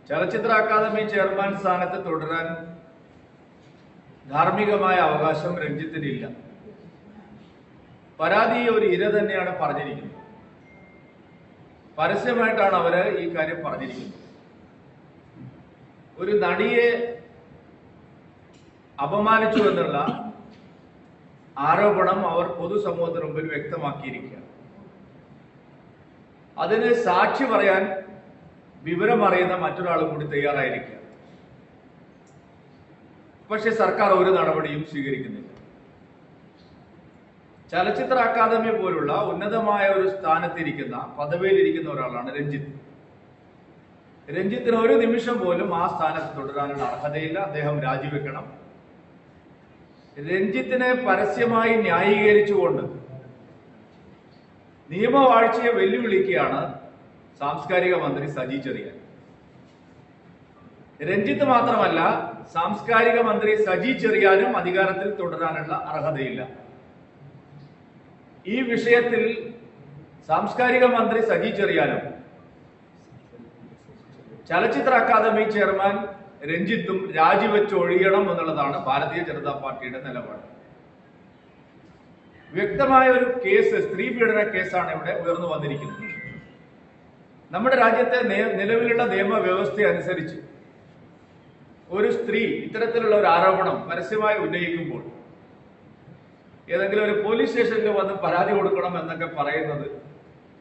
ചലച്ചിത്ര academy chairman സ്ഥാനത്ത് തുടരാൻ ധാർമ്മികമായ അവകാശം രഞ്ജിത്തിനില്ല. പരാതി ഒരു ഇര തന്നെയാണ് പറഞ്ഞിരിക്കുന്നത്. പരസ്യമായിട്ടാണ് അവര് ഈ കാര്യം പറഞ്ഞിരിക്കുന്നത്. ഒരു നടിയെ അപമാനിച്ചു എന്നുള്ള ആരോപണം അവർ പൊതുസമൂഹത്തിന് മുമ്പിൽ വ്യക്തമാക്കിയിരിക്കുകയാണ്. അതിന് സാക്ഷി പറയാൻ വിവരമറിയുന്ന മറ്റൊരാളും കൂടി തയ്യാറായിരിക്കുക. പക്ഷെ സർക്കാർ ഒരു നടപടിയും സ്വീകരിക്കുന്നില്ല. ചലച്ചിത്ര അക്കാദമി പോലുള്ള ഉന്നതമായ ഒരു സ്ഥാനത്തിരിക്കുന്ന പദവിയിലിരിക്കുന്ന ഒരാളാണ് രഞ്ജിത്ത്. രഞ്ജിത്തിന് ഒരു നിമിഷം പോലും ആ സ്ഥാനത്ത് തുടരാനുള്ള അർഹതയില്ല. അദ്ദേഹം രാജിവെക്കണം. രഞ്ജിത്തിനെ പരസ്യമായി ന്യായീകരിച്ചുകൊണ്ട് നിയമവാഴ്ചയെ വെല്ലുവിളിക്കുകയാണ് സാംസ്കാരിക മന്ത്രി സജി ചെറിയാൻ. രഞ്ജിത്ത് മാത്രമല്ല, സാംസ്കാരിക മന്ത്രി സജി ചെറിയാനും അധികാരത്തിൽ തുടരാനുള്ള അർഹതയില്ല. ഈ വിഷയത്തിൽ സാംസ്കാരിക മന്ത്രി സജി ചെറിയാനും ചലച്ചിത്ര അക്കാദമി ചെയർമാൻ രഞ്ജിത്തും രാജിവെച്ചൊഴിയണം എന്നുള്ളതാണ് ഭാരതീയ ജനതാ പാർട്ടിയുടെ നിലപാട്. വ്യക്തമായ ഒരു കേസ്, സ്ത്രീ പീഡന കേസാണ് ഇവിടെ ഉയർന്നു വന്നിരിക്കുന്നത്. നമ്മുടെ രാജ്യത്തെ നിലവിലുള്ള നിയമവ്യവസ്ഥ അനുസരിച്ച് ഒരു സ്ത്രീ ഇത്തരത്തിലുള്ള ഒരു ആരോപണം പരസ്യമായി ഉന്നയിക്കുമ്പോൾ ഏതെങ്കിലും ഒരു പോലീസ് സ്റ്റേഷനിൽ വന്ന് പരാതി കൊടുക്കണം എന്നൊക്കെ പറയുന്നത്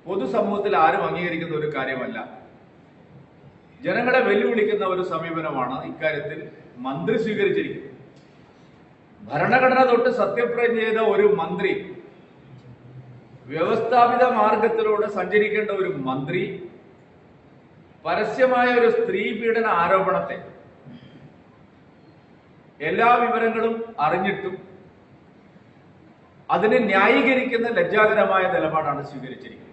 പൊതുസമൂഹത്തിൽ ആരും അംഗീകരിക്കുന്ന ഒരു കാര്യമല്ല. ജനങ്ങളെ വെല്ലുവിളിക്കുന്ന ഒരു സമീപനമാണ് ഇക്കാര്യത്തിൽ മന്ത്രി സ്വീകരിച്ചിരിക്കുന്നത്. ഭരണഘടന തൊട്ട് സത്യപ്രതിജ്ഞ ചെയ്ത ഒരു മന്ത്രി, വ്യവസ്ഥാപിത മാർഗത്തിലൂടെ സഞ്ചരിക്കേണ്ട ഒരു മന്ത്രി പരസ്യമായ ഒരു സ്ത്രീ പീഡന ആരോപണത്തെ എല്ലാ വിവരങ്ങളും അറിഞ്ഞിട്ടും അതിനെ ന്യായീകരിക്കുന്ന ലജ്ജാകരമായ നിലപാടാണ് സ്വീകരിച്ചിരിക്കുന്നത്.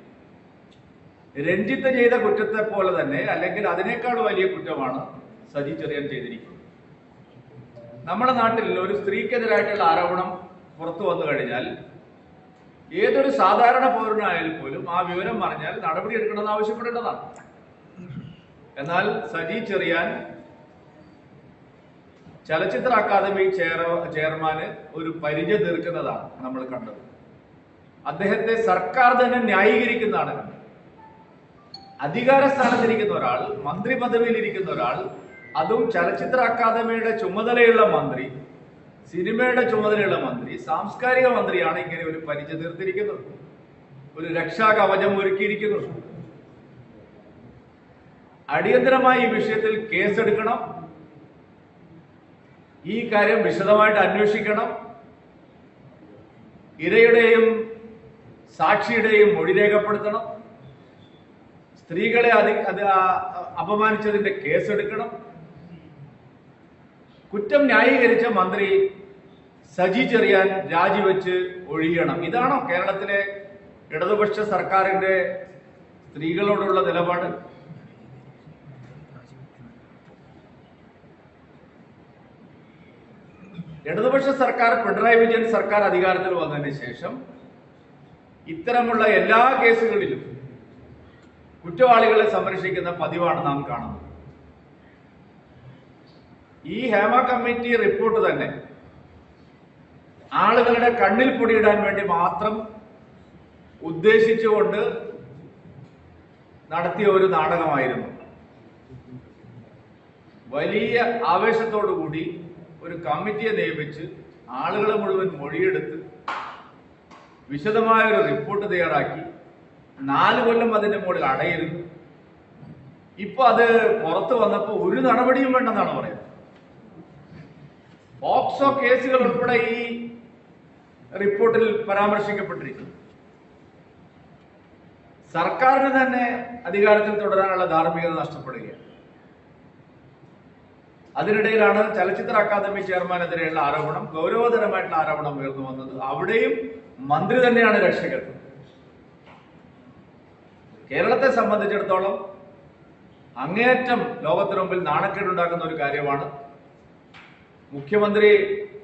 രഞ്ജിത്ത് ചെയ്ത കുറ്റത്തെ പോലെ തന്നെ, അല്ലെങ്കിൽ അതിനേക്കാൾ വലിയ കുറ്റമാണ് സജി ചെറിയാൻ ചെയ്തിരിക്കുന്നത്. നമ്മുടെ നാട്ടിൽ ഒരു സ്ത്രീക്കെതിരായിട്ടുള്ള ആരോപണം പുറത്തു വന്നു കഴിഞ്ഞാൽ ഏതൊരു സാധാരണ പൗരനായാലും പോലും ആ വിവരം അറിഞ്ഞാൽ നടപടിയെടുക്കണമെന്ന് ആവശ്യപ്പെടേണ്ടതാണ്. എന്നാൽ സജി ചെറിയാൻ ചലച്ചിത്ര അക്കാദമി ചെയർമാന് ഒരു പരിചയ തീർക്കുന്നതാണ് നമ്മൾ കണ്ടത്. അദ്ദേഹത്തെ സർക്കാർ തന്നെ ന്യായീകരിക്കുന്നതാണ് കണ്ടത്. അധികാര സ്ഥാനത്തിരിക്കുന്ന ഒരാൾ, മന്ത്രി പദവിയിലിരിക്കുന്ന ഒരാൾ, അതും ചലച്ചിത്ര അക്കാദമിയുടെ ചുമതലയുള്ള മന്ത്രി, സിനിമയുടെ ചുമതലയുള്ള മന്ത്രി, സാംസ്കാരിക മന്ത്രിയാണ് ഇങ്ങനെ ഒരു പരിചയ തീർത്തിരിക്കുന്നത്, ഒരു രക്ഷാകവചം ഒരുക്കിയിരിക്കുന്നത്. അടിയന്തരമായി ഈ വിഷയത്തിൽ കേസെടുക്കണം. ഈ കാര്യം വിശദമായിട്ട് അന്വേഷിക്കണം. ഇരയുടെയും സാക്ഷിയുടെയും മൊഴി രേഖപ്പെടുത്തണം. സ്ത്രീകളെ അപമാനിച്ചതിന്റെ കേസെടുക്കണം. കുറ്റം ന്യായീകരിച്ച മന്ത്രി സജി ചെറിയാൻ രാജിവെച്ച് ഒഴിയണം. ഇതാണോ കേരളത്തിലെ ഇടതുപക്ഷ സർക്കാരിന്റെ സ്ത്രീകളോടുള്ള നിലപാട്? ഇടതുപക്ഷ സർക്കാർ, പിണറായി വിജയൻ സർക്കാർ അധികാരത്തിൽ വന്നതിന് ശേഷം ഇത്തരമുള്ള എല്ലാ കേസുകളിലും കുറ്റവാളികളെ സംരക്ഷിക്കുന്ന പതിവാണ് നാം കാണുന്നത്. ഈ ഹേമ കമ്മിറ്റി റിപ്പോർട്ട് തന്നെ ആളുകളുടെ കണ്ണിൽ പൊടിയിടാൻ വേണ്ടി മാത്രം ഉദ്ദേശിച്ചുകൊണ്ട് നടത്തിയ ഒരു നാടകമായിരുന്നു. വലിയ ആവേശത്തോടുകൂടി ഒരു കമ്മിറ്റിയെ നിയമിച്ച് ആളുകളെ മുഴുവൻ മൊഴിയെടുത്ത് വിശദമായ ഒരു റിപ്പോർട്ട് തയ്യാറാക്കി 4 കൊല്ലം അതിന്റെ മുകളിൽ അടയിരുന്നു. ഇപ്പൊ അത് പുറത്തു വന്നപ്പോ ഒരു നടപടിയും വേണ്ടെന്നാണ് പറയുന്നത്. പോക്സോ കേസുകൾ ഉൾപ്പെടെ ഈ റിപ്പോർട്ടിൽ പരാമർശിക്കപ്പെട്ടിരിക്കുന്നു. സർക്കാരിന് തന്നെ അധികാരത്തിൽ തുടരാനുള്ള ധാർമ്മികത നഷ്ടപ്പെടുകയാണ്. അതിനിടയിലാണ് ചലച്ചിത്ര അക്കാദമി ചെയർമാനെതിരെയുള്ള ആരോപണം, ഗൗരവതരമായിട്ടുള്ള ആരോപണം ഉയർന്നു വന്നത്. അവിടെയും മന്ത്രി തന്നെയാണ് രക്ഷകൻ. കേരളത്തെ സംബന്ധിച്ചിടത്തോളം അങ്ങേയറ്റം ലോകത്തിന് മുമ്പിൽ നാണക്കേടുണ്ടാക്കുന്ന ഒരു കാര്യമാണ് മുഖ്യമന്ത്രി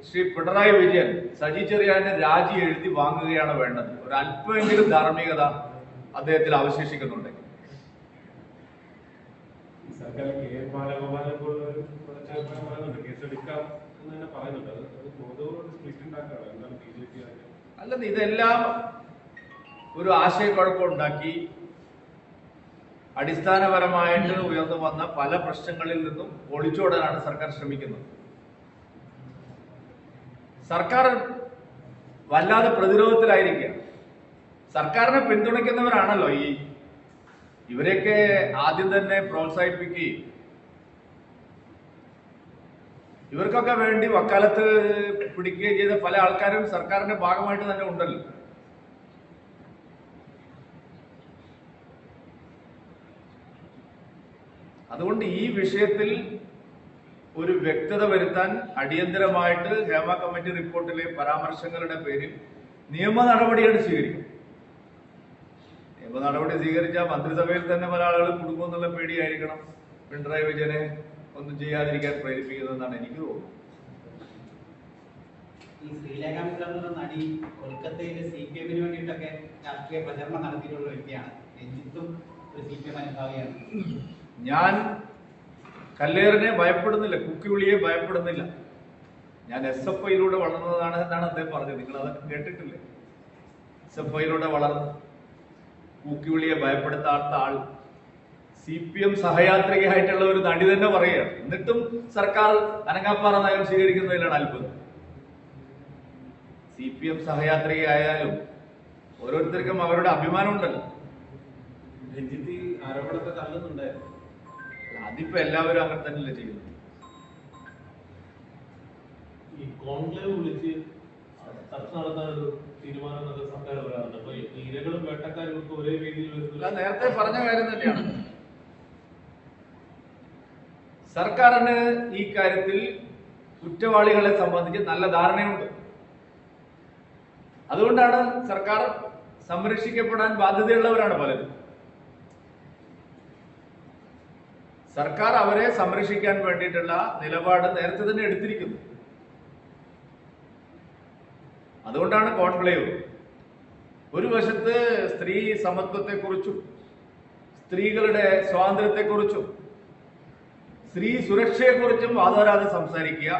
ശ്രീ പിണറായി വിജയൻ സജി ചെറിയാന്റെ രാജി എഴുതി വാങ്ങുകയാണ് വേണ്ടത്. ഒരു അല്പമെങ്കിലും ധാർമ്മികത അദ്ദേഹത്തിൽ അവശേഷിക്കുന്നുണ്ടെങ്കിൽ സർക്കാർ കെ ബാലഗോപാലിനെ പോലുള്ള ഒരു ചെയർമാൻ പറയുന്നുണ്ട് കേസെടുക്കാം എന്ന് തന്നെ പറയുന്നുണ്ട്. അത് ബോധപൂർവ്വം സ്പ്ലിറ്റ് ഉണ്ടാക്കാണ് എന്താണ് BJP അല്ലെന്ന് ഇതെല്ലാം ഒരു ആശയക്കുഴപ്പമുണ്ടാക്കി അടിസ്ഥാനപരമായിട്ട് ഉയർന്നു വന്ന പല പ്രശ്നങ്ങളിൽ നിന്നും ഒളിച്ചോടാനാണ് സർക്കാർ ശ്രമിക്കുന്നത്. സർക്കാർ വല്ലാതെ പ്രതിരോധത്തിലായിരിക്കുക. സർക്കാരിനെ പിന്തുണയ്ക്കുന്നവരാണല്ലോ ഇവരെയൊക്കെ ആദ്യം തന്നെ പ്രോത്സാഹിപ്പിക്കുകയും ഇവർക്കൊക്കെ വേണ്ടി വക്കാലത്ത് പിടിക്കുകയും ചെയ്ത പല ആൾക്കാരും സർക്കാരിന്റെ ഭാഗമായിട്ട് തന്നെ ഉണ്ടല്ലോ. അതുകൊണ്ട് ഈ വിഷയത്തിൽ ഒരു വ്യക്തത വരുത്താൻ അടിയന്തരമായിട്ട് ഹേമ കമ്മിറ്റി റിപ്പോർട്ടിലെ പരാമർശങ്ങളുടെ പേരിൽ നിയമ നടപടിയാണ് സ്വീകരിക്കും. നിയമ നടപടി സ്വീകരിച്ചാൽ മന്ത്രിസഭയിൽ തന്നെ പല ആളുകൾ കുടുംബമെന്നുള്ള പേടിയായിരിക്കണം പിണറായി വിജയനെ ഒന്നും ചെയ്യാതിരിക്കാൻ പ്രേരിപ്പിക്കുന്നതെന്നാണ് എനിക്ക് തോന്നുന്നത്. ഈ ശ്രീലേഖ മിത്ര എന്ന നടി കൊൽക്കത്തയിൽ CPM-ന് വേണ്ടിയിട്ടൊക്കെ രാഷ്ട്രീയ പ്രചരണം നടത്തിയിട്ടുള്ള വ്യക്തിയാണ്. രഞ്ജിത്തും ഒരു CPM അനുഭാവിയാണ്. ഞാൻ കല്ലേറിനെ ഭയപ്പെടുന്നില്ല, കുക്കിവിളിയെ ഭയപ്പെടുന്നില്ല. ഞാൻ SFIയിലൂടെ വളർന്നതാണ് എന്നാണ് അദ്ദേഹം പറഞ്ഞത്. നിങ്ങൾ അതൊക്കെ കേട്ടിട്ടില്ലേ? SFIയിലൂടെ വളർന്ന് കുക്കിവിളിയെ ഭയപ്പെടുത്താത്ത ആൾ CPM സഹയാത്രികയായിട്ടുള്ള ഒരു നടി തന്നെ പറയുകയാണ്. എന്നിട്ടും സർക്കാർ അനങ്ങാപ്പാറ നയം സ്വീകരിക്കുന്നതിലാണ് അത്ഭുതം. CPM സഹയാത്രികയായാലും ഓരോരുത്തർക്കും അവരുടെ അഭിമാനം ഉണ്ടല്ലോ. രഞ്ജിത്ത് ആരോപണത്തെ തള്ളുന്നുണ്ടായിരുന്നു. അതിപ്പോ എല്ലാവരും അങ്ങനെ തന്നെയല്ലേ ചെയ്യുന്നത്. ഈ കോൺക്ലേവ് വിളിച്ച് ചർച്ച നടത്താനൊരു തീരുമാനം സർക്കാർ പറയാറുണ്ട്. അപ്പൊ ഇരകളും വേട്ടക്കാരും ഒക്കെ ഒരേ രീതിയിൽ വരുന്നില്ല. നേരത്തെ പറഞ്ഞ കാര്യം തന്നെയാണ്. സർക്കാരിന് ഈ കാര്യത്തിൽ കുറ്റവാളികളെ സംബന്ധിച്ച് നല്ല ധാരണയുണ്ട്. അതുകൊണ്ടാണ് സർക്കാർ സംരക്ഷിക്കപ്പെടാൻ ബാധ്യതയുള്ളവരാണ് പലരും. സർക്കാർ അവരെ സംരക്ഷിക്കാൻ വേണ്ടിയിട്ടുള്ള നിലപാട് നേരത്തെ തന്നെ എടുത്തിരിക്കുന്നു. അതുകൊണ്ടാണ് കോൺക്ലേവ്. ഒരു വശത്ത് സ്ത്രീ സമത്വത്തെക്കുറിച്ചും സ്ത്രീകളുടെ സ്വാതന്ത്ര്യത്തെക്കുറിച്ചും സ്ത്രീ സുരക്ഷയെക്കുറിച്ചും വാദോരാതെ സംസാരിക്കുക,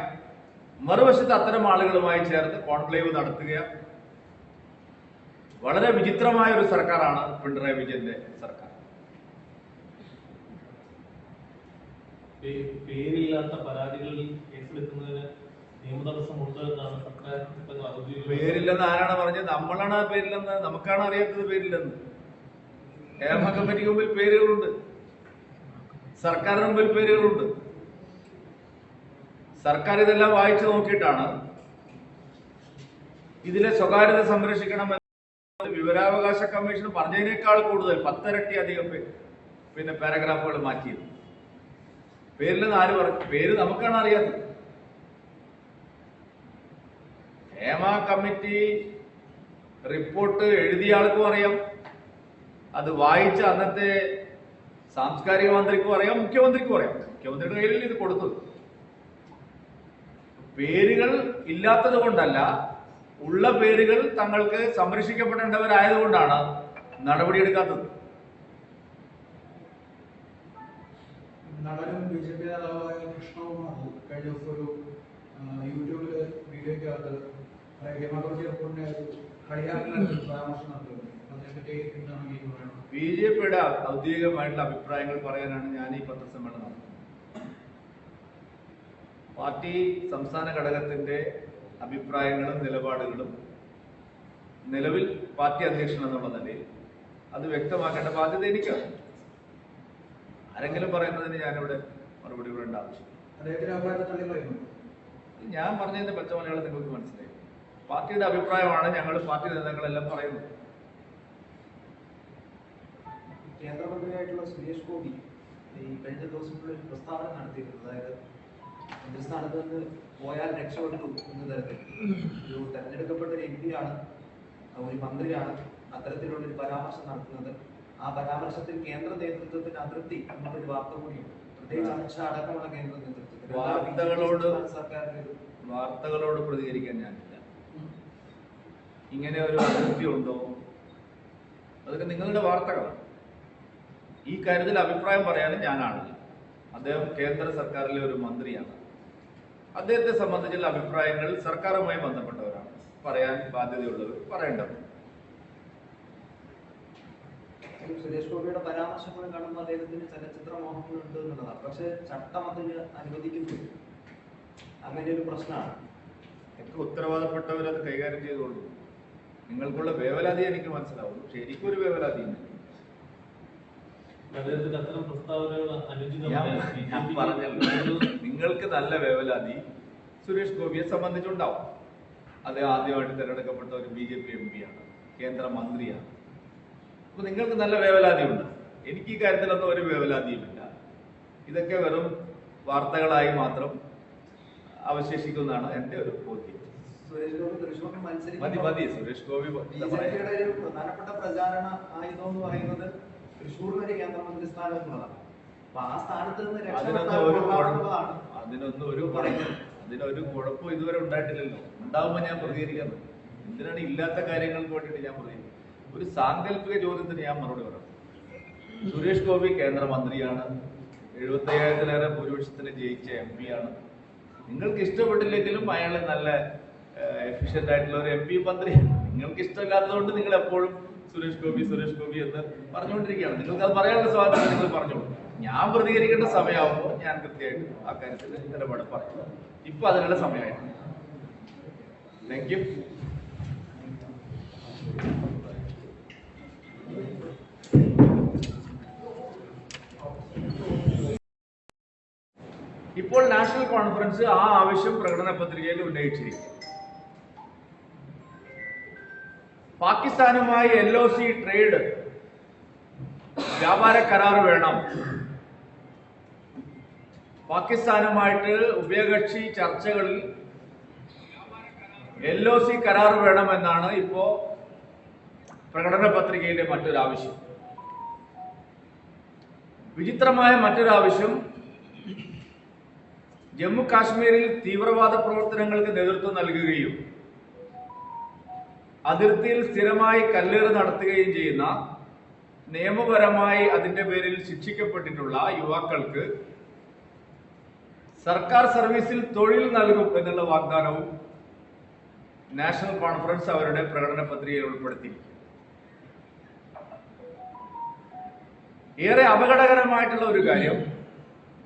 മറുവശത്ത് അത്തരം ആളുകളുമായി ചേർന്ന് കോൺക്ലേവ് നടത്തുക. വളരെ വിചിത്രമായ ഒരു സർക്കാരാണ് പിണറായി വിജയന്റെ സർക്കാർ. പേരില്ലാത്ത പരാതികളിൽ കേസെടുക്കുന്നതിന് നിയമതടസ്സമുണ്ട് എന്നാണ് സർക്കാർ. പേരില്ലെന്ന് ആരാണ് പറഞ്ഞത്? നമ്മളാണ് പേരില്ലെന്ന്. നമുക്കാണ് അറിയാത്തത് പേരില്ലെന്ന്. ഹേമ കമ്മിറ്റിക്ക് മുമ്പിൽ പേരുകളുണ്ട്, സർക്കാരിന് മുമ്പിൽ പേരുകളുണ്ട്. സർക്കാർ ഇതെല്ലാം വായിച്ചു നോക്കിയിട്ടാണ് ഇതിലെ സ്വകാര്യത സംരക്ഷിക്കണമെന്ന് വിവരാവകാശ കമ്മീഷൻ പറഞ്ഞതിനേക്കാൾ കൂടുതൽ 10 ഇരട്ടി അധികം പാരഗ്രാഫുകൾ മാറ്റിയത്. പേരില്ലെന്ന് ആര് പറഞ്ഞു? പേര് നമുക്കാണ് അറിയാത്തത്. ഹേമ കമ്മിറ്റി റിപ്പോർട്ട് എഴുതിയ ആൾക്കും അറിയാം, അത് വായിച്ച അന്നത്തെ സാംസ്കാരിക മന്ത്രിക്കും അറിയാം, മുഖ്യമന്ത്രിക്കും അറിയാം. മുഖ്യമന്ത്രിയുടെ കയ്യിൽ ഇത് കൊടുത്തത്. പേരുകൾ ഇല്ലാത്തത് കൊണ്ടല്ല, ഉള്ള പേരുകൾ തങ്ങൾക്ക് സംരക്ഷിക്കപ്പെടേണ്ടവരായതുകൊണ്ടാണ് നടപടിയെടുക്കാത്തത്. നടനും BJP നേതാവായ കൃഷ്ണകുമാർ കഴിഞ്ഞ ദിവസം ഒരു യൂട്യൂബില് വീഡിയോക്കകത്ത് ഹേമ കമ്മിറ്റി റിപ്പോർട്ടിനെ കളിയാക്കുന്ന പരാമർശം നടത്തുന്നത്. അതിനെപ്പറ്റി എന്താണ് ഈ പറയുന്നത്? BJPയുടെ ഔദ്യോഗികമായിട്ടുള്ള അഭിപ്രായങ്ങൾ പറയാനാണ് ഞാൻ ഈ പത്രസമ്മേളനം നടത്തുന്നത്. പാർട്ടി സംസ്ഥാന ഘടകത്തിന്റെ അഭിപ്രായങ്ങളും നിലപാടുകളും നിലവിൽ പാർട്ടി അധ്യക്ഷൻ എന്നുള്ള നിലയിൽ അത് വ്യക്തമാക്കേണ്ട ബാധ്യത എനിക്കാണ്. ആരെങ്കിലും പറയുന്നതിന് ഞാനിവിടെ മറുപടി പറയേണ്ട ആവശ്യം. ഞാൻ പറഞ്ഞതിന്റെ പച്ചമലയാളം നിങ്ങൾക്ക് മനസ്സിലായി. പാർട്ടിയുടെ അഭിപ്രായമാണ് ഞങ്ങൾ പാർട്ടി നേതാക്കളെല്ലാം പറയുന്നത്. കേന്ദ്രമന്ത്രിയായിട്ടുള്ള സുരേഷ് ഗോപി ഈ കഴിഞ്ഞ ദിവസങ്ങളിൽ പ്രസ്താവന നടത്തിയിരുന്നു. അതായത് മന്ത്രിസ്ഥാനത്ത് നിന്ന് പോയാൽ രക്ഷപ്പെട്ടു എന്ന തരത്തിൽ ഒരു തെരഞ്ഞെടുക്കപ്പെട്ട ഒരു MP ആണ്, ഒരു മന്ത്രിയാണ് അത്തരത്തിലുള്ള ഒരു പരാമർശം നടത്തുന്നത്. ആ പരാമർശത്തിൽ കേന്ദ്ര നേതൃത്വത്തിന് അതൃപ്തി എന്നുള്ളൊരു വാർത്ത കൂടിയുണ്ട്. പ്രത്യേകിച്ച് അമിത്ഷാ അടക്കമുള്ള കേന്ദ്ര നേതൃത്വത്തിന് വാർത്തകളോട് പ്രതികരിക്കാൻ ഞാനില്ല. ഇങ്ങനെ ഒരു അതൃപ്തി ഉണ്ടോ? അതൊക്കെ നിങ്ങളുടെ വാർത്തകളാണ്. ഈ കാര്യത്തിൽ അഭിപ്രായം പറയാനും ഞാനാണില്ല. അദ്ദേഹം കേന്ദ്ര സർക്കാരിലെ ഒരു മന്ത്രിയാണ്. അദ്ദേഹത്തെ സംബന്ധിച്ചുള്ള അഭിപ്രായങ്ങൾ സർക്കാരുമായി ബന്ധപ്പെട്ടവരാണ്, പറയാൻ ബാധ്യതയുള്ളവർ പറയേണ്ടത്. സുരേഷ് ഗോപിയുടെ പരാമർശങ്ങൾ കാണുമ്പോൾ അദ്ദേഹത്തിന് ചലച്ചിത്ര മോഹങ്ങളുണ്ട് എന്നുള്ളതാണ്. പക്ഷെ ചട്ടം അതിന് അനുവദിക്കുന്നില്ല. അങ്ങനെ ഒരു പ്രശ്നമാണ്. ഒക്കെ ഉത്തരവാദപ്പെട്ടവരത് കൈകാര്യം ചെയ്തോളൂ. നിങ്ങൾക്കുള്ള വേവലാതി എനിക്ക് മനസ്സിലാവും, പക്ഷെ എനിക്കൊരു വേവലാതിയുണ്ട്. അദ്ദേഹത്തിന്റെ അത്തരം പ്രസ്താവനകൾ ഞാൻ പറഞ്ഞല്ലോ, നിങ്ങൾക്ക് നല്ല വേവലാതി സുരേഷ് ഗോപിയെ സംബന്ധിച്ചുണ്ടാവും. അദ്ദേഹം ആദ്യമായിട്ട് തിരഞ്ഞെടുക്കപ്പെട്ട ഒരു BJP MP ആണ്, കേന്ദ്രമന്ത്രിയാണ്. അപ്പൊ നിങ്ങൾക്ക് നല്ല വേവലാതിയുണ്ട്. എനിക്ക് ഈ കാര്യത്തിലൊന്നും ഒരു വേവലാതിയുമില്ല. ഇതൊക്കെ വെറും വാർത്തകളായി മാത്രം അവശേഷിക്കുന്നതാണ് എന്റെ ഒരു ബോധ്യം. സുരേഷ് ഗോപി തൃശ്ശൂരിൽ മതി സുരേഷ് ഗോപി. ബിജെപിയുടെ ഒരു പ്രധാനപ്പെട്ട പ്രചാരണ ആയുധം എന്ന് പറയുന്നത് തൃശ്ശൂരിൽ ഒരു കേന്ദ്രമന്ത്രി സ്ഥാനം എന്നുള്ളതാണ്. അപ്പൊ ആ സ്ഥാനത്ത് നിന്ന് അതിനൊരു കുഴപ്പം ഇതുവരെ ഉണ്ടായിട്ടില്ലല്ലോ. ഉണ്ടാവുമ്പോൾ ഞാൻ പ്രതികരിക്കുന്നത് എന്തിനാണ്? ഇല്ലാത്ത കാര്യങ്ങൾക്ക് വേണ്ടിയിട്ട് ഞാൻ പ്രതികരിക്കും. ഒരു സാങ്കല്പിക ചോദ്യത്തിന് ഞാൻ മറുപടി പറയാം. സുരേഷ് ഗോപി കേന്ദ്രമന്ത്രിയാണ്, 75,000-ലേറെ ഭൂരിപക്ഷത്തിന് ജയിച്ച MP ആണ്. നിങ്ങൾക്ക് ഇഷ്ടപ്പെട്ടില്ലെങ്കിലും അയാൾ നല്ല എഫിഷ്യന്റ് ആയിട്ടുള്ള ഒരു MP മന്ത്രിയാണ്. നിങ്ങൾക്ക് ഇഷ്ടമില്ലാത്തതുകൊണ്ട് നിങ്ങൾ എപ്പോഴും സുരേഷ് ഗോപി എന്ന് പറഞ്ഞുകൊണ്ടിരിക്കുകയാണ്. നിങ്ങൾക്ക് അത് പറയാനുള്ള സ്വാതന്ത്ര്യം നിങ്ങൾ പറഞ്ഞോളൂ. ഞാൻ പ്രതികരിക്കേണ്ട സമയമാകുമ്പോൾ ഞാൻ കൃത്യമായിട്ട് ആ കാര്യത്തിൽ നിലപാട് പറയും. ഇപ്പൊ അതിനുള്ള സമയമായിരുന്നു. Thank you. ഇപ്പോൾ നാഷണൽ കോൺഫറൻസ് ആ ആവശ്യം പ്രകടന പത്രികയിൽ ഉന്നയിച്ചിരിക്കും. പാകിസ്ഥാനുമായി LOC ട്രേഡ് വ്യാപാര കരാർ വേണം. പാകിസ്ഥാനുമായിട്ട് ഉഭയകക്ഷി ചർച്ചകളിൽ LOC കരാർ വേണമെന്നാണ് ഇപ്പോ പ്രകടന പത്രികയിലെ മറ്റൊരാവശ്യം. വിചിത്രമായ മറ്റൊരാവശ്യം, ജമ്മു കാശ്മീരിൽ തീവ്രവാദ പ്രവർത്തനങ്ങൾക്ക് നേതൃത്വം നൽകുകയും അതിർത്തിയിൽ സ്ഥിരമായി കല്ലേറ് നടത്തുകയും ചെയ്യുന്ന, നിയമപരമായി അതിന്റെ പേരിൽ ശിക്ഷിക്കപ്പെട്ടിട്ടുള്ള യുവാക്കൾക്ക് സർക്കാർ സർവീസിൽ തൊഴിൽ നൽകും എന്നുള്ള വാഗ്ദാനവും നാഷണൽ കോൺഫറൻസ് അവരുടെ പ്രകടന പത്രികയിൽ ഉൾപ്പെടുത്തിയിരിക്കും. ഏറെ അപകടകരമായിട്ടുള്ള ഒരു കാര്യം,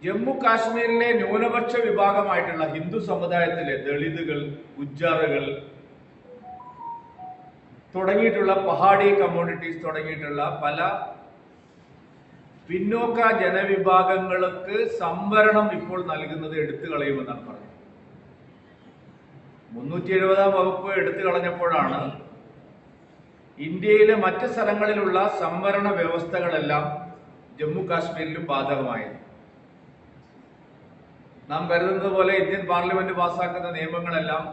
ജമ്മു കാശ്മീരിലെ ന്യൂനപക്ഷ വിഭാഗമായിട്ടുള്ള ഹിന്ദു സമുദായത്തിലെ ദളിതുകൾ, ഗുജ്ജാറുകൾ തുടങ്ങിയിട്ടുള്ള പഹാഡി കമ്മ്യൂണിറ്റീസ് തുടങ്ങിയിട്ടുള്ള പല പിന്നോക്ക ജനവിഭാഗങ്ങൾക്ക് സംവരണം ഇപ്പോൾ നൽകുന്നത് എടുത്തു കളയുമെന്നാണ് പറഞ്ഞത്. 370-ാം വകുപ്പ് എടുത്തു കളഞ്ഞപ്പോഴാണ് ഇന്ത്യയിലെ മറ്റ് സ്ഥലങ്ങളിലുള്ള സംവരണ വ്യവസ്ഥകളെല്ലാം ജമ്മു കാശ്മീരിലും ബാധകമായത്. നാം കരുതുന്നത് പോലെ ഇന്ത്യൻ പാർലമെന്റ് പാസാക്കുന്ന നിയമങ്ങളെല്ലാം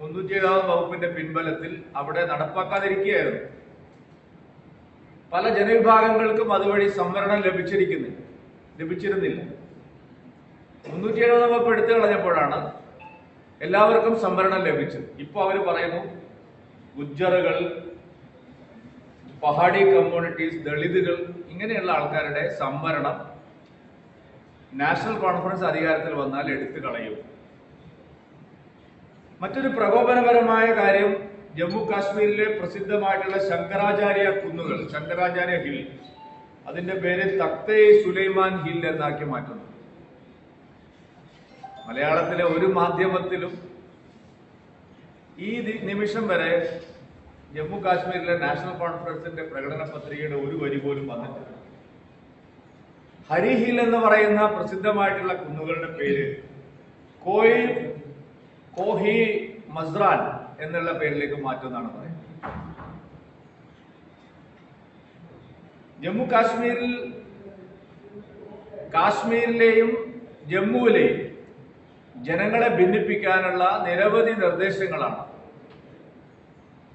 307-ാം വകുപ്പിന്റെ പിൻബലത്തിൽ അവിടെ നടപ്പാക്കാതിരിക്കുകയായിരുന്നു. പല ജനവിഭാഗങ്ങൾക്കും അതുവഴി സംവരണം ലഭിച്ചിരുന്നില്ല. 307-ാം വകുപ്പ് എടുത്തു കളഞ്ഞപ്പോഴാണ് എല്ലാവർക്കും സംവരണം ലഭിച്ചത്. ഇപ്പൊ അവർ പറയുന്നു ഗുജ്ജറുകൾ, പഹാഡി കമ്മ്യൂണിറ്റീസ്, ദളിതുകൾ ഇങ്ങനെയുള്ള ആൾക്കാരുടെ സംവരണം നാഷണൽ കോൺഫറൻസ് അധികാരത്തിൽ വന്നാൽ എടുത്തു കളയും. മറ്റൊരു പ്രകോപനപരമായ കാര്യം, ജമ്മു കാശ്മീരിലെ പ്രസിദ്ധമായിട്ടുള്ള ശങ്കരാചാര്യ കുന്നുകൾ, ശങ്കരാചാര്യ ഹിൽ, അതിന്റെ പേര് തക്തേ സുലൈമാൻ ഹിൽ എന്നാക്കി മാറ്റുന്നു. മലയാളത്തിലെ ഒരു മാധ്യമത്തിലും ഈ നിമിഷം വരെ ജമ്മു കാശ്മീരിലെ നാഷണൽ കോൺഫറൻസിന്റെ പ്രകടന പത്രികയുടെ ഒരു വരി പോലും വന്നിട്ടില്ല. ഹരി ഹിൽ എന്ന് പറയുന്ന പ്രസിദ്ധമായിട്ടുള്ള കുന്നുകളുടെ പേര് കോഹി മസ്റാൻ എന്നുള്ള പേരിലേക്ക് മാറ്റുമെന്നാണ് പറയുന്നത്. ജമ്മു കാശ്മീരിലെയും ജമ്മുവിലെയും ജനങ്ങളെ ഭിന്നിപ്പിക്കാനുള്ള നിരവധി നിർദ്ദേശങ്ങളാണ്,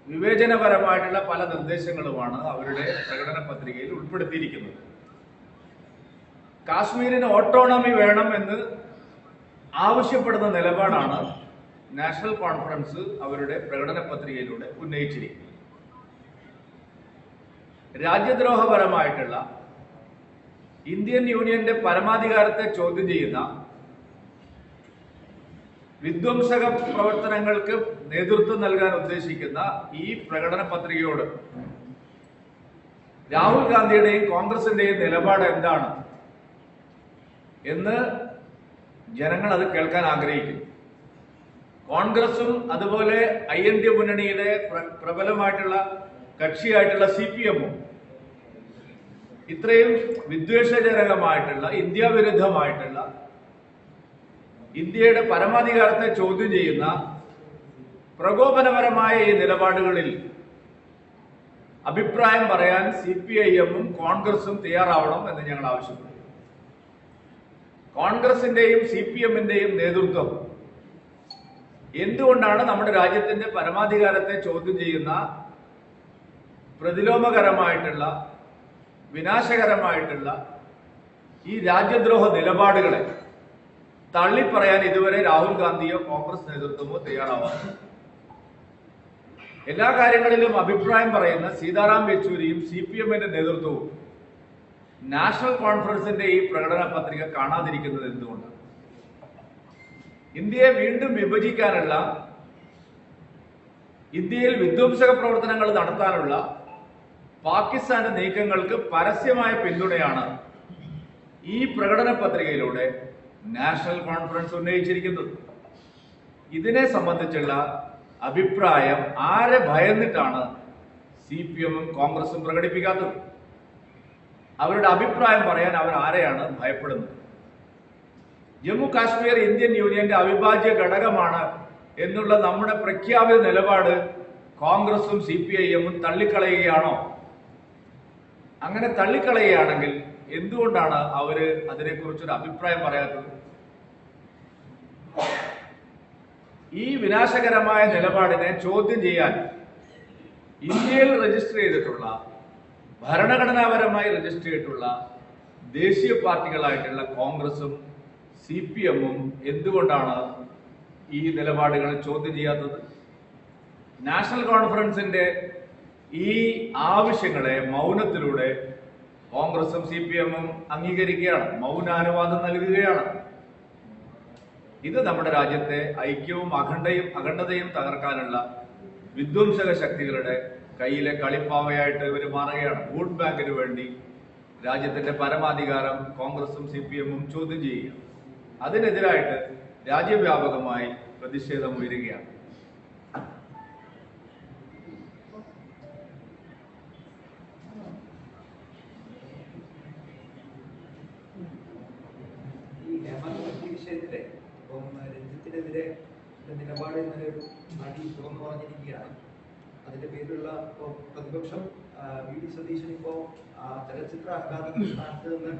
വിവേചനപരമായിട്ടുള്ള പല നിർദ്ദേശങ്ങളുമാണ് അവരുടെ പ്രകടന പത്രികയിൽ ഉൾപ്പെടുത്തിയിരിക്കുന്നത്. കാശ്മീരിന് ഓട്ടോണമി വേണം എന്ന് ആവശ്യപ്പെടുന്ന നിലപാടാണ് നാഷണൽ കോൺഫറൻസ് അവരുടെ പ്രകടന പത്രികയിലൂടെ ഉന്നയിച്ചിരിക്കുന്നത്. രാജ്യദ്രോഹപരമായിട്ടുള്ള ഇന്ത്യൻ യൂണിയന്റെ പരമാധികാരത്തെ ചോദ്യം ചെയ്യുന്ന വിധ്വംസക പ്രവർത്തനങ്ങൾക്ക് നേതൃത്വം നൽകാൻ ഉദ്ദേശിക്കുന്ന ഈ പ്രകടന പത്രികയോട് രാഹുൽ ഗാന്ധിയുടെയും കോൺഗ്രസിന്റെയും നിലപാട് എന്താണ് എന്ന് ജനങ്ങൾ അത് കേൾക്കാൻ ആഗ്രഹിക്കുന്നു. കോൺഗ്രസും അതുപോലെ INDA മുന്നണിയിലെ പ്രബലമായിട്ടുള്ള കക്ഷിയായിട്ടുള്ള CPM-ഉം ഇത്രയും വിദ്വേഷജനകമായിട്ടുള്ള ഇന്ത്യ വിരുദ്ധമായിട്ടുള്ള ഇന്ത്യയുടെ പരമാധികാരത്തെ ചോദ്യം ചെയ്യുന്ന പ്രകോപനപരമായ ഈ നിലപാടുകളിൽ അഭിപ്രായം പറയാൻ CPIM-ഉം കോൺഗ്രസും തയ്യാറാവണം എന്ന് ഞങ്ങൾ ആവശ്യപ്പെടുന്നു. കോൺഗ്രസിന്റെയും CPM-ന്റെയും നേതൃത്വം എന്തുകൊണ്ടാണ് നമ്മുടെ രാജ്യത്തിന്റെ പരമാധികാരത്തെ ചോദ്യം ചെയ്യുന്ന പ്രതിലോമകരമായിട്ടുള്ള വിനാശകരമായിട്ടുള്ള ഈ രാജ്യദ്രോഹ നിലപാടുകളെ തള്ളിപ്പറയാൻ ഇതുവരെ രാഹുൽ ഗാന്ധിയോ കോൺഗ്രസ് നേതൃത്വമോ തയ്യാറാവാറ്? എല്ലാ കാര്യങ്ങളിലും അഭിപ്രായം പറയുന്ന സീതാറാം യെച്ചൂരിയും CPM-ന്റെ നേതൃത്വവും നാഷണൽ കോൺഫറൻസിന്റെ ഈ പ്രകടന പത്രിക കാണാതിരിക്കുന്നത് എന്തുകൊണ്ടാണ്? ഇന്ത്യയെ വീണ്ടും വിഭജിക്കാനുള്ള, ഇന്ത്യയിൽ വിധ്വംസക പ്രവർത്തനങ്ങൾ നടത്താനുള്ള പാകിസ്ഥാന്റെ നീക്കങ്ങൾക്ക് പരസ്യമായ പിന്തുണയാണ് ഈ പ്രകടന പത്രികയിലൂടെ നാഷണൽ കോൺഫറൻസ് ഉന്നയിച്ചിരിക്കുന്നത്. ഇതിനെ സംബന്ധിച്ചുള്ള അഭിപ്രായം ആരെ ഭയന്നിട്ടാണ് CPM-ഉം കോൺഗ്രസും പ്രകടിപ്പിക്കാത്തത്? അവരുടെ അഭിപ്രായം പറയാൻ അവർ ആരെയാണ് ഭയപ്പെടുന്നത്? ജമ്മു കാശ്മീർ ഇന്ത്യൻ യൂണിയന്റെ അവിഭാജ്യ ഘടകമാണ് എന്നുള്ള നമ്മുടെ പ്രഖ്യാപിത നിലപാട് കോൺഗ്രസും CPIM-ഉം തള്ളിക്കളയുകയാണോ? അങ്ങനെ തള്ളിക്കളയുകയാണെങ്കിൽ എന്തുകൊണ്ടാണ് അവര് അതിനെക്കുറിച്ചൊരു അഭിപ്രായം പറയാത്തത്? ഈ വിനാശകരമായ നിലപാടിനെ ചോദ്യം ചെയ്യാൻ ഇന്ത്യയിൽ രജിസ്റ്റർ ചെയ്തിട്ടുള്ള, ഭരണഘടനാപരമായി രജിസ്റ്റർ ചെയ്തിട്ടുള്ള ദേശീയ പാർട്ടികളായിട്ടുള്ള കോൺഗ്രസും CPM-ഉം എന്തുകൊണ്ടാണ് ഈ നിലപാടുകൾ ചോദ്യം ചെയ്യാത്തത്? നാഷണൽ കോൺഫറൻസിന്റെ ഈ ആവശ്യങ്ങളെ മൗനത്തിലൂടെ കോൺഗ്രസും CPM-ഉം അംഗീകരിക്കുകയാണ്, മൗനാനുവാദം നൽകുകയാണ്. ഇത് നമ്മുടെ രാജ്യത്തെ ഐക്യവും അഖണ്ഡതയും തകർക്കാനുള്ള വിധ്വംസക ശക്തികളുടെ കയ്യിലെ കളിപ്പാവയായിട്ട് ഇവർ മാറുകയാണ്. വോട്ട് ബാങ്കിന് വേണ്ടി രാജ്യത്തിന്റെ പരമാധികാരം കോൺഗ്രസും CPM-ഉം ചോദ്യം ചെയ്യുക. അതിനെതിരായിട്ട് രാജ്യവ്യാപകമായി പ്രതിഷേധം ഉയരുകയാണ്. ഈ ഹേമന്ത് വിഷയത്തിലെ ഇപ്പം രഞ്ജിത്തിനെതിരെ നിലപാട് ഇന്നലെ ഒരു നടി തുറന്നു പറഞ്ഞിരിക്കുകയാണ്. അതിന്റെ പേരിലുള്ള ഇപ്പോൾ പ്രതിപക്ഷം VD സതീശൻ ഇപ്പോൾ ചലച്ചിത്ര അക്കാദമി സ്ഥാനത്ത് നിന്ന്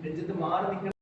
രഞ്ജിത്ത് മാറി നിൽക്കണം